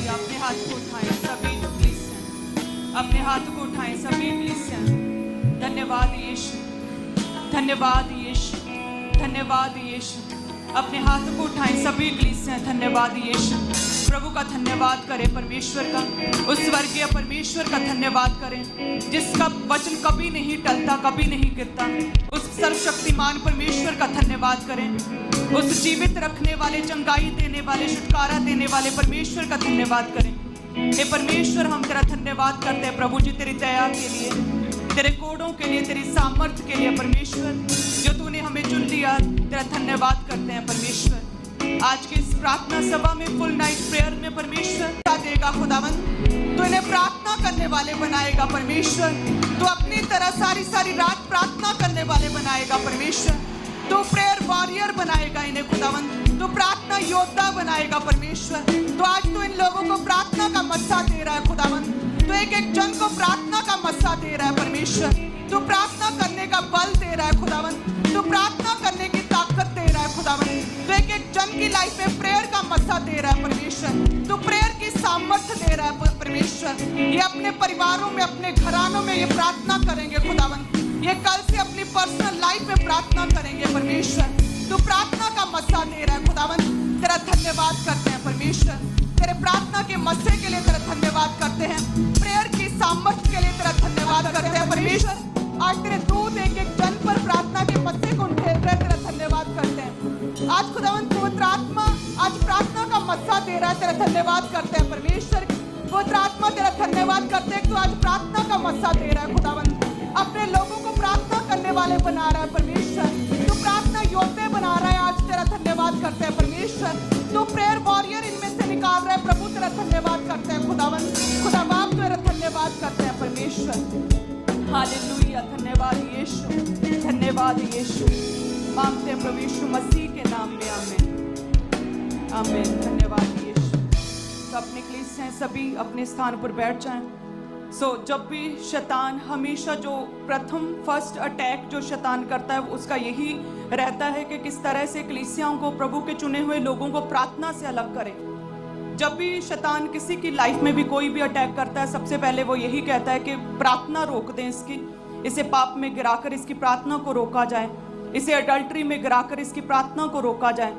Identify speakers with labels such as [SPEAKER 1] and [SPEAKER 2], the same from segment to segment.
[SPEAKER 1] Hallelujah. अपने हाथ को उठाएं सभी कलीसिया, अपने हाथ को उठाएं सभी कलीसिया। धन्यवाद यीशु, धन्यवाद यीशु, धन्यवाद यीशु। अपने हाथ को उठाएं सभी कलीसिया। धन्यवाद यीशु। प्रभु का धन्यवाद करें, परमेश्वर का, उस स्वर्गीय परमेश्वर का धन्यवाद करें जिसका वचन कभी नहीं टलता, कभी नहीं गिरता। उस सर्वशक्तिमान परमेश्वर का धन्यवाद करें, उस जीवित रखने वाले, चंगाई देने वाले, छुटकारा देने वाले परमेश्वर का धन्यवाद करें। हे परमेश्वर, हम तेरा धन्यवाद करते हैं प्रभु जी, तेरी दया के लिए, तेरे कोड़ों के लिए, तेरी सामर्थ्य के लिए परमेश्वर, जो तूने हमें चुन लिया। तेरा धन्यवाद करते हैं परमेश्वर। आज की इस प्रार्थना सभा में, फुल नाइट प्रेयर में परमेश्वर क्या देगा खुदावन, तो इन्हें प्रार्थना करने वाले बनाएगा परमेश्वर। तो अपनी तरह सारी सारी रात प्रार्थना करने वाले बनाएगा परमेश्वर। तो प्रेयर वॉरियर बनाएगा इन्हें खुदावन, तो प्रार्थना योद्धा बनाएगा परमेश्वर। तो आज तो इन लोगों को प्रार्थना का मस्सा दे रहा है खुदावन, तो एक एक जन को प्रार्थना का मस्सा दे रहा है परमेश्वर। तो प्रार्थना करने का बल दे रहा है खुदावन, तो प्रार्थना करने की ताकत दे रहा है खुदावन। तो एक एक जन की लाइफ में प्रेयर का मस्सा दे रहा है परमेश्वर, तो प्रेयर की सामर्थ्य दे रहा है परमेश्वर। ये अपने परिवारों में, अपने घरानों में ये प्रार्थना करेंगे खुदावन। ये कल से अपनी पर्सनल लाइफ में प्रार्थना करेंगे परमेश्वर। तो प्रार्थना का मस्सा दे रहा है खुदावन। तेरा धन्यवाद करते हैं परमेश्वर, तेरे प्रार्थना के मस्से के लिए तेरा धन्यवाद करते हैं, प्रेयर की सामर्थ्य के लिए तेरा धन्यवाद करते हैं परमेश्वर। आज तेरे दूत एक एक जन पर प्रार्थना के मस्से को उठेल रहे, तेरा धन्यवाद करते हैं। आज खुदावन पवित्र आत्मा आज प्रार्थना का मस्सा दे रहा है, तेरा धन्यवाद करते हैं परमेश्वर। पवित्र आत्मा तेरा धन्यवाद करते हैं, तो आज प्रार्थना का मस्सा दे रहा है खुदावन। अपने लोगों को प्रार्थना करने वाले बना रहा है परमेश्वर, तो प्रार्थना योद्धे बना रहा है। आज तेरा धन्यवाद करते हैं परमेश्वर। तो प्रेयर वॉरियर इनमें से निकाल रहा है प्रभु, तेरा धन्यवाद करते हैं खुदावन। खुदा बाप तेरा धन्यवाद करते हैं परमेश्वर। हालेलुया। धन्यवाद यीशु, धन्यवाद यीशु। मांगते हैं प्रभु यीशु मसीह के नाम में, आमीन, आमीन। धन्यवाद यीशु। तो अपने कलीसिया सभी अपने स्थान पर बैठ जाएं। जब भी शैतान, हमेशा जो फर्स्ट अटैक जो शैतान करता है उसका यही रहता है कि किस तरह से कलीसियाओं को, प्रभु के चुने हुए लोगों को प्रार्थना से अलग करें। जब भी शैतान किसी की लाइफ में भी कोई भी अटैक करता है, सबसे पहले वो यही कहता है कि प्रार्थना रोक दें इसकी, इसे पाप में गिराकर इसकी प्रार्थना को रोका जाए, इसे अडल्ट्री में गिराकर इसकी प्रार्थना को रोका जाए,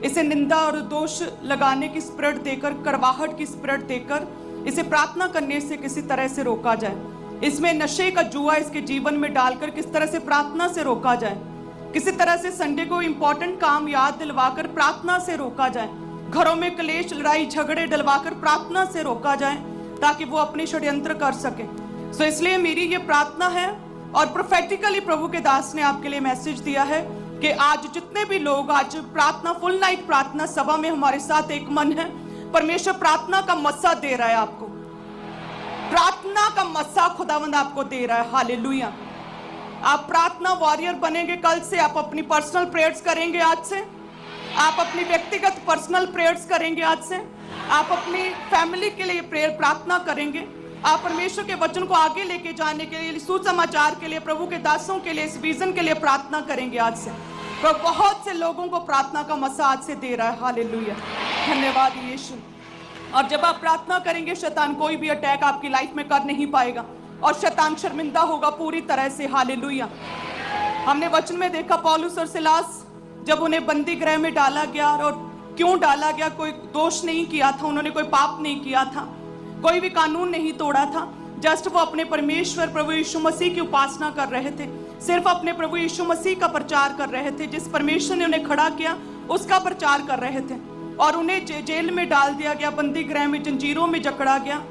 [SPEAKER 1] इसे निंदा और दोष लगाने की स्पिरिट देकर, करवाहट की स्पिरिट देकर इसे प्रार्थना करने से किसी तरह से रोका जाए। इसमें नशे का जुआ इसके जीवन में डालकर किस तरह से प्रार्थना से रोका जाए, किसी तरह से संडे को इंपॉर्टेंट काम याद दिलवाकर प्रार्थना से रोका जाए, घरों में क्लेश, लड़ाई झगड़े डलवाकर प्रार्थना से रोका जाए, ताकि वो अपने षड्यंत्र कर सके। इसलिए मेरी ये प्रार्थना है, और प्रोफेटिकली प्रभु के दास ने आपके लिए मैसेज दिया है कि आज जितने भी लोग आज प्रार्थना, फुल नाइट प्रार्थना सभा में हमारे साथ एक मन है, परमेश्वर प्रार्थना का मस्सा दे रहा है आपको, प्रार्थना का मस्सा खुदावंद आपको दे रहा है। हालेलुया। आप प्रार्थना वॉरियर बनेंगे। कल से आप अपनी पर्सनल प्रेयर्स करेंगे, आज से आप अपनी व्यक्तिगत पर्सनल प्रेयर्स करेंगे, आज से आप अपनी फैमिली के लिए प्रेयर प्रार्थना करेंगे। आप परमेश्वर के वचन को आगे लेके जाने के लिए, सुसमाचार के लिए, प्रभु के दासों के लिए, इस विजन के लिए प्रार्थना करेंगे आज से। तो बहुत से लोगों को प्रार्थना का मस्सा आज से दे रहा है। हालेलुया। धन्यवाद यीशु। और जब आप प्रार्थना करेंगे, शैतान कोई भी अटैक आपकी लाइफ में कर नहीं पाएगा, और शैतान शर्मिंदा होगा पूरी तरह से। हालेलुया। हमने वचन में देखा पौलुस और सिलास, जब उन्हें बंदी गृह में डाला गया, और क्यों डाला गया, कोई दोष नहीं किया था उन्होंने, कोई पाप नहीं किया था, कोई भी कानून नहीं तोड़ा था, जस्ट वो अपने परमेश्वर प्रभु यीशु मसीह की उपासना कर रहे थे, सिर्फ अपने प्रभु यीशु मसीह का प्रचार कर रहे थे, जिस परमेश्वर ने उन्हें खड़ा किया उसका प्रचार कर रहे थे। और उन्हें जेल में डाल दिया गया, बंदी गृह में, जंजीरों में जकड़ा गया।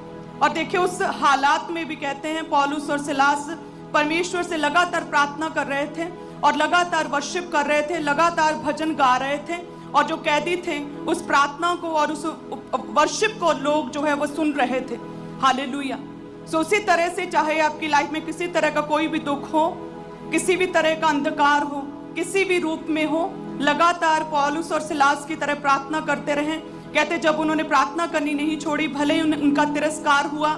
[SPEAKER 1] और देखिए उस हालात में भी कहते हैं पौलुस और सिलास परमेश्वर से लगातार प्रार्थना कर रहे थे, और लगातार वर्शिप कर रहे थे, लगातार भजन गा रहे थे, और जो कैदी थे उस प्रार्थना को और उस वर्शिप को लोग जो है वो सुन रहे थे। हालेलुया। उसी तरह से चाहे आपकी लाइफ में किसी तरह का कोई भी दुख हो, किसी भी तरह का अंधकार हो, किसी भी रूप में हो, लगातार पौलुस और सिलास की तरह प्रार्थना करते रहे। कहते जब उन्होंने प्रार्थना करनी नहीं छोड़ी, भले ही उनका तिरस्कार हुआ,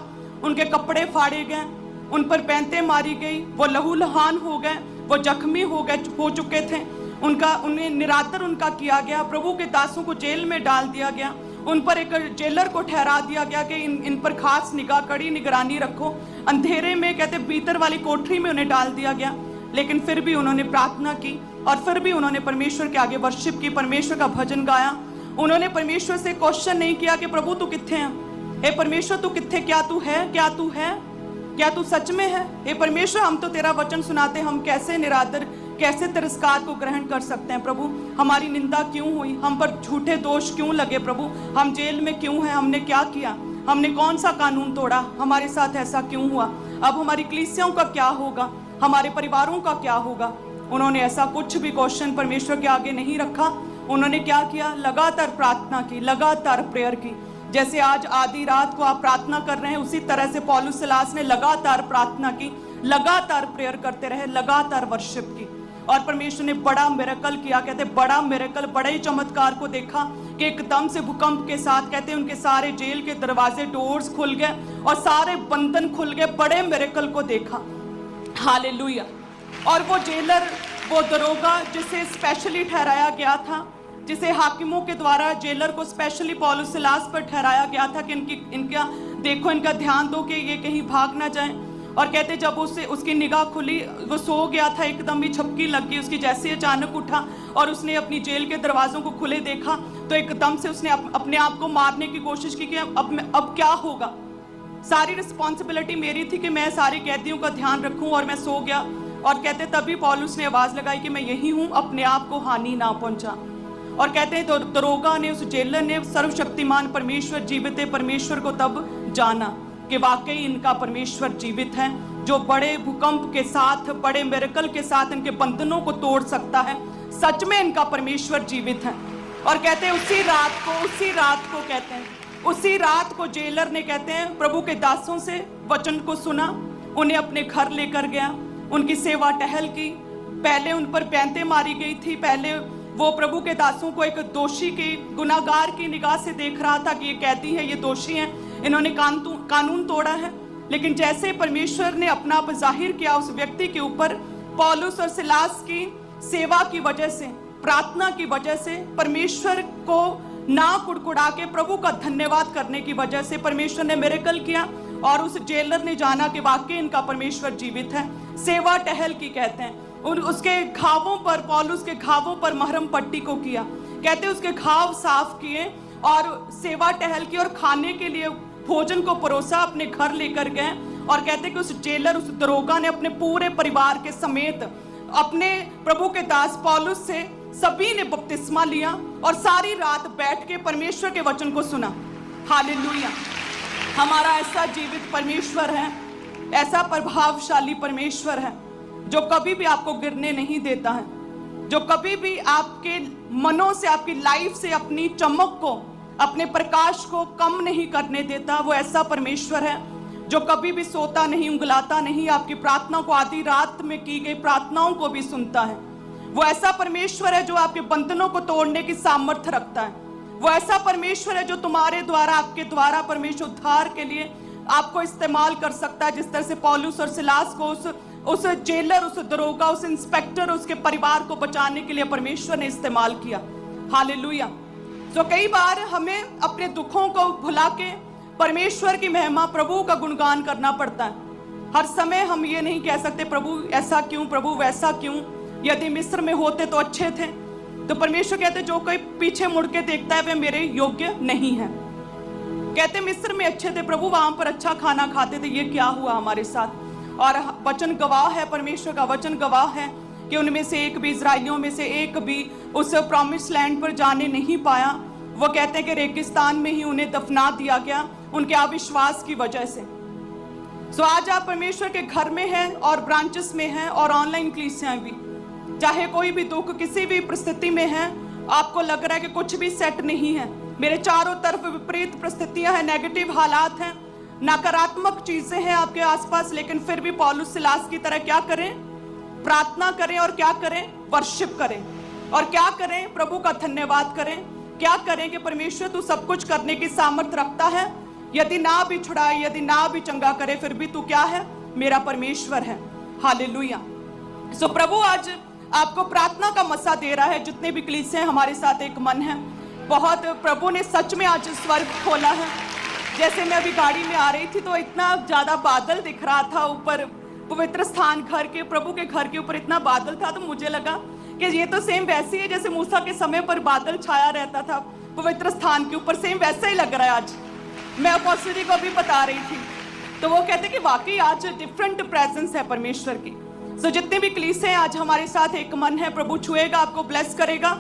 [SPEAKER 1] उनके कपड़े फाड़े गए, उन पर पैंतें मारी गई, वो लहूलुहान हो गए, वो जख्मी हो चुके थे, उन्हें निरादर उनका किया गया, प्रभु के दासों को जेल में डाल दिया गया, उन पर एक जेलर को ठहरा दिया गया कि इन पर खास निगाह, कड़ी निगरानी रखो। अंधेरे में कहते भीतर वाली कोठरी में उन्हें डाल दिया गया, लेकिन फिर भी उन्होंने प्रार्थना की और फिर भी उन्होंने परमेश्वर के आगे वर्शिप की, परमेश्वर का भजन गाया। उन्होंने परमेश्वर से क्वेश्चन नहीं किया कि प्रभु तू कित्थे है, हे परमेश्वर तू कित्थे, क्या तू है, क्या तू है, क्या तू सच में है। हे परमेश्वर हम तो तेरा वचन सुनाते, हम कैसे निरादर, कैसे तिरस्कार को ग्रहण कर सकते हैं प्रभु। हमारी निंदा क्यों हुई, हम पर झूठे दोष क्यों लगे प्रभु, हम जेल में क्यों हैं, हमने क्या किया, हमने कौन सा कानून तोड़ा, हमारे साथ ऐसा क्यों हुआ, अब हमारी कलीसियाओं का क्या होगा, हमारे परिवारों का क्या होगा। उन्होंने ऐसा कुछ भी क्वेश्चन परमेश्वर के आगे नहीं रखा। उन्होंने क्या किया, लगातार प्रार्थना की, लगातार प्रेयर की। जैसे आज आधी रात को आप प्रार्थना कर रहे हैं, उसी तरह से पौलुस सिलास ने लगातार प्रार्थना की, लगातार प्रेयर करते रहे, लगातार वर्शिप की और परमेश्वर ने बड़ा मिरेकल किया। कहते बड़ा मिरेकल, बड़े ही चमत्कार को देखा कि एकदम से भूकंप के साथ कहते उनके सारे जेल के दरवाजे, डोर्स खुल गए और सारे बंधन खुल गए। बड़े मिरेकल को देखा, हालेलुया। और वो जेलर, वो दरोगा जिसे स्पेशली ठहराया गया था, जिसे हाकिमों के द्वारा जेलर को स्पेशली पौलुस सिलास पर ठहराया गया था कि इनका देखो, इनका ध्यान दो कि ये कहीं भाग ना जाए। और कहते जब उसकी निगाह खुली, वो सो गया था, एकदम ही झपकी लग गई उसकी, जैसे अचानक उठा और उसने अपनी जेल के दरवाजों को खुले देखा तो एकदम से उसने अपने आप को मारने की कोशिश की कि अब क्या होगा। सारी रिस्पॉन्सिबिलिटी मेरी थी कि मैं सारे कैदियों का ध्यान रखूं और मैं सो गया। और कहते तभी पौलुस ने आवाज लगाई कि मैं यही हूं, अपने आप को हानि ना पहुंचा। और कहते हैं तो दरोगा ने, उस जेलर ने सर्वशक्तिमान परमेश्वर जीवित है परमेश्वर को तब जाना कि वाकई इनका परमेश्वर जीवित है, जो बड़े भूकंप के साथ, बड़े मिरेकल के साथ इनके बंधनों को तोड़ सकता है। सच में इनका परमेश्वर जीवित है। और कहते हैं उसी रात को जेलर ने, कहते हैं प्रभु के दासों से वचन को सुना, उन्हें अपने घर लेकर गया, उनकी सेवा टहल की। पहले उन पर बैंतें मारी गई थी, पहले वो प्रभु के दासों को एक दोषी की, गुनाहगार की निगाह से देख रहा था कि ये कैदी है, ये दोषी हैं, इन्होंने कानून तोड़ा है। लेकिन जैसे परमेश्वर ने अपना आप जाहिर किया उस व्यक्ति के ऊपर, पौलुस और सिलास की सेवा की वजह से, प्रार्थना की वजह से, परमेश्वर को ना कुड़कुड़ा के प्रभु का धन्यवाद करने की वजह से परमेश्वर ने मिरेकल किया। और उस जेलर ने जाना कि वाकई इनका परमेश्वर जीवित है। सेवा टहल की कहते हैं, उसके घावों पर, पौलुस के घावों पर महरम पट्टी को किया। कहते उसके घाव साफ किए और सेवा टहल की और खाने के लिए भोजन को परोसा, अपने घर लेकर गए। और कहते कि उस जेलर, उस दरोगा ने अपने पूरे परिवार के समेत अपने प्रभु के दास पौलुस से सभी ने बपतिस्मा लिया और सारी रात बैठ के परमेश्वर के वचन को सुना। हालेलुया। हमारा ऐसा जीवित परमेश्वर है, ऐसा प्रभावशाली परमेश्वर है जो कभी भी आपको गिरने नहीं देता है, जो कभी भी आपके मनों से, आपकी लाइफ से अपनी चमक को, अपने प्रकाश को कम नहीं करने देता। वो ऐसा परमेश्वर है जो कभी भी सोता नहीं, उंगलाता नहीं, आपकी प्रार्थना को, आधी रात में की गई प्रार्थनाओं को भी सुनता है। वो ऐसा परमेश्वर है जो आपके बंधनों को तोड़ने की सामर्थ्य रखता है। वो ऐसा परमेश्वर है जो तुम्हारे द्वारा, आपके द्वारा परमेश्वर उद्धार के लिए आपको इस्तेमाल कर सकता है। जिस तरह से पौलुस और सिलास को उस जेलर, उस दरोगा, उस इंस्पेक्टर, उसके परिवार को बचाने के लिए परमेश्वर ने इस्तेमाल किया। हालेलुया। तो कई बार हमें अपने दुखों को भुला के परमेश्वर की महिमा, प्रभु का गुणगान करना पड़ता है। हर समय हम ये नहीं कह सकते प्रभु ऐसा क्यों, प्रभु वैसा क्यों, यदि मिस्र में होते तो अच्छे थे। तो परमेश्वर कहते जो कोई पीछे मुड़ के देखता है वह मेरे योग्य नहीं है। कहते मिस्र में अच्छे थे प्रभु, वहां पर अच्छा खाना खाते थे, ये क्या हुआ हमारे साथ। और वचन गवाह है, परमेश्वर का वचन गवाह है कि उनमें से एक भी, इजराइलियों में से एक भी उस प्रॉमिस लैंड पर जाने नहीं पाया। वो कहते हैं कि रेगिस्तान में ही उन्हें दफना दिया गया उनके अविश्वास की वजह से। सो आज आप परमेश्वर के घर में हैं और ब्रांचेस में हैं और ऑनलाइन कलीसियां भी, चाहे कोई भी दुख, किसी भी परिस्थिति में है, आपको लग रहा है कि कुछ भी सेट नहीं है, मेरे चारों तरफ विपरीत परिस्थितियां हैं, नेगेटिव हालात हैं, नकारात्मक चीजें हैं आपके आसपास, लेकिन फिर भी पौलुस सिलास की तरह क्या करें? प्रार्थना करें। और क्या करें? वर्शिप करें। और क्या करें? प्रभु का धन्यवाद करें। क्या करें कि परमेश्वर तू सब कुछ करने की सामर्थ्य रखता है, यदि ना भी छुड़ाए, यदि ना भी चंगा करे, फिर भी तू क्या है? मेरा परमेश्वर है। हालेलुया। सो प्रभु आज आपको प्रार्थना का मसा दे रहा है। जितने भी कलीसियां हमारे साथ एक मन है, बहुत प्रभु ने सच में आज स्वर्ग खोला है। जैसे मैं अभी गाड़ी में आ रही थी तो इतना ज्यादा बादल दिख रहा था ऊपर, पवित्र स्थान घर के, प्रभु के घर के ऊपर इतना बादल था, तो मुझे लगा कि ये तो सेम वैसे ही है जैसे मूसा के समय पर बादल छाया रहता था पवित्र स्थान के ऊपर, सेम वैसा ही लग रहा है आज। मैं अपोस्टल जी को भी बता रही थी तो वो कहते कि वाकई आज डिफरेंट प्रेजेंस है परमेश्वर की। सो जितने भी कलीसिया हैं आज हमारे साथ एक मन है, प्रभु छुएगा, आपको ब्लेस करेगा।